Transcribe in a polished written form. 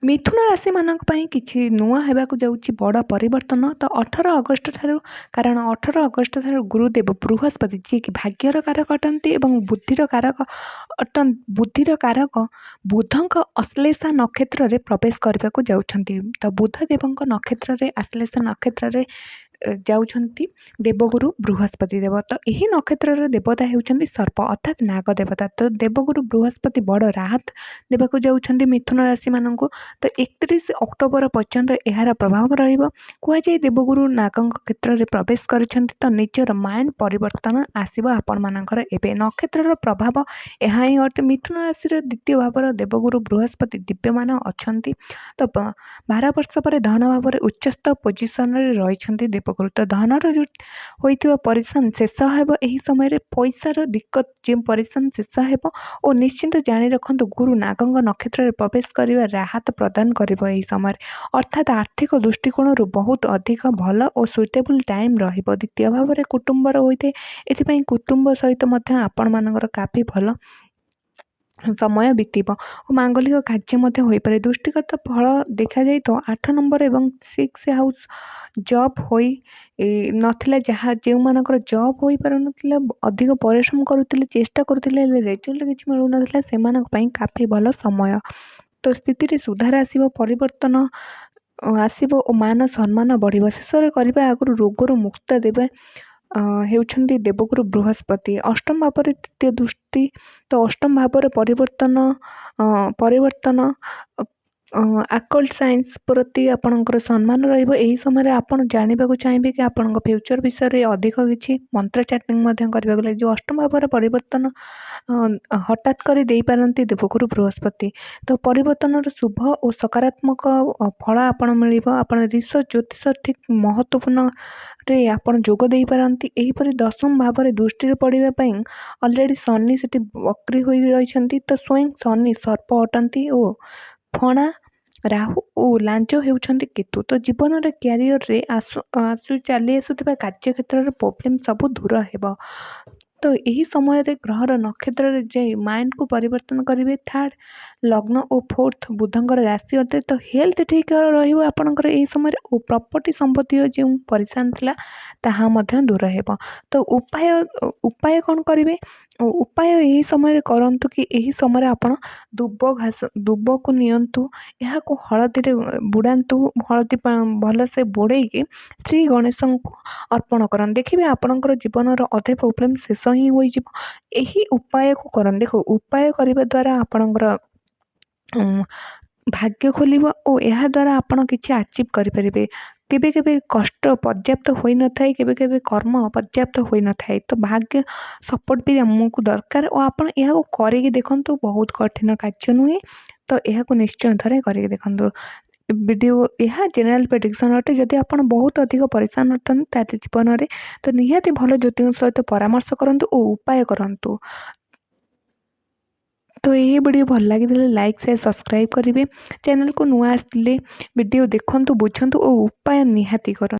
मिथुन राशि मानक पई किछि नुआ हेबाकु जाउछि बड़ परिवर्तन तो 18 अगस्ट ठारू कारण 18 अगस्ट ठारू गुरुदेव बृहस्पति जी कि भाग्यर कारक अटंती एवं बुद्धिर कारक बुद्धिर कारक बुधଙ୍କ अश्लेषा नक्षत्र रे प्रवेश करबाकु जाउछंती तो बुध देवଙ୍କ नक्षत्र रे अश्लेषा नक्षत्र रे जाउछंती देवगुरु बृहस्पति देव तो यही नक्षत्र देवता हेउछंती सर्प अर्थात नाग देवता तो देवगुरु बृहस्पति बड़ राहत देवाक जाउछंती मिथुन राशि मानक तो 31 अक्टोबर पर्यंत यार प्रभाव रहिबो कुआजे देवगुरु नागଙ୍କ क्षेत्र प्रवेश करिसेंती तो निजर माइंड परिवर्तन आसीबो आपण मानकर एबे नक्षत्रर प्रभाव ଏହା ହିଁ ଅଟେ मिथुन राशि द्वितीय भावर देवगुरु बृहस्पति दिव्यमान अछंती तो 12 वर्ष पर धन भाव उच्चस्थ पोजिशन रे रहिसेंती देवगुरु तो धनर जो होइथिबा परिश्रम शेष हेबो एही समय रे पैसार दिक्कत जे परिश्रम शेष हेबो और निश्चिंत जानी रखंतु गुरु नागଙ୍କ नक्षत्र रे प्रवेश करिवा राहत प्रदान करिबो एही समय अर्थात आर्थिक दृष्टिकोण बहुत अधिक भल और सुइटेबल टाइम रहिबो द्वितीय भाव रे कुटुंबर होइते एथिपई कुटुंब सहित मध्य आपण मानकर काफी भल समय बीतब और मांगलिक कार्य मध्य होई पारे दृष्टिगत फल देखा जाए तो 8 नंबर एवं 6 हाउस जॉब होई नथिला जहाँ जो मानकर जॉब होई पारुनथिला अधिक परिश्रम करुथिले चेष्टा करुथिले रिजल्ट किछि मिलु नथिला सेमानक पई काफी भल समय तो स्थिति रे सुधार आसीबो परिवर्तन आसीबो और मान सम्मान बढ़िबो शेष करबा आगु रोगरु मुक्त देबे हेउछंती देवगुरु बृहस्पति अष्टम भाव तृतीय दृष्टि तो अष्टम भाव परिवर्तन आकल्ट साइंस प्रति आपणकर सम्मान रहिबो एही समय आपण जानिबाकु चाहिबे कि आपणक फ्यूचर विषय रे अधिक किछि मंत्र चैटिंग मध्य करबाक लागि जो अष्टम भाव परिवर्तन हठात करी देई पारंती देवगुरु बृहस्पति तो परिवर्तन शुभ और सकारात्मक फल आपण मिलिबो आपण रिसर्च ज्योतिष ठीक महत्वपूर्ण रे आपण जोग देई पारंती एही परि दशम भाव रे दृष्टि रे पड़िबा पई ऑलरेडी शनि सेठी वक्री होई रहिसंती तो स्वयं शनि सर्प अटंती ओ फणा राहु और लांच हेउछंती केतु तो जीवन रे कैरियर रे आसु चली आसुथिबा कार्य क्षेत्र रे प्रॉब्लम सब दूर हेबो तो यही समय रे ग्रहर नक्षत्र रे जे माइंड को परिवर्तन करिवे थर्ड लग्न और फोर्थ बुधंकर राशि अटे तो हेल्थ ठीक रहिबो आपनकर एही समय रे ओ प्रॉपर्टी संपत्ति जे परेशान थिला ताहा मध्य दूर हेबो तो उपाय कोन करिवे उपाय यही समय करंतु कि यही समय आपण दुब घास दुब को नियंतु यहाँ को हलदी रे बुड़ांतु हलदी भल से बुड़े श्री गणेश को अर्पण करन देखिए आपणकर जीवन अधे प्रॉब्लम शेष ही हो यही उपाय को करन देखो उपाय करने द्वारा आपणकर भाग्य खोलिबो और यह द्वारा आपण किछि अचीव करि परिबे केबे केबे कष्ट पर्याप्त होई न थाए केबे केबे कर्म पर्याप्त होई न थाए तो भाग्य सपोर्ट भी हमको दरकार और आपण यह करिके देखंतु बहुत कठिन कार्य नुहे तो यह निश्चय थरे करिके देखंतु वीडियो यह जनरल प्रेडिक्शन अटे जदि आपण बहुत अधिक परेशान होतन ताते जीवन रे तो निहाती भलो ज्योतिष सहित परामर्श करंतु और उपाय करंतु तो यही वीडियो भल लगी लाइक शेयर सब्सक्राइब करेंगे चैनल को नुआ आसले वीडियो देखंतु बुझंतु और उपाय निहाती कर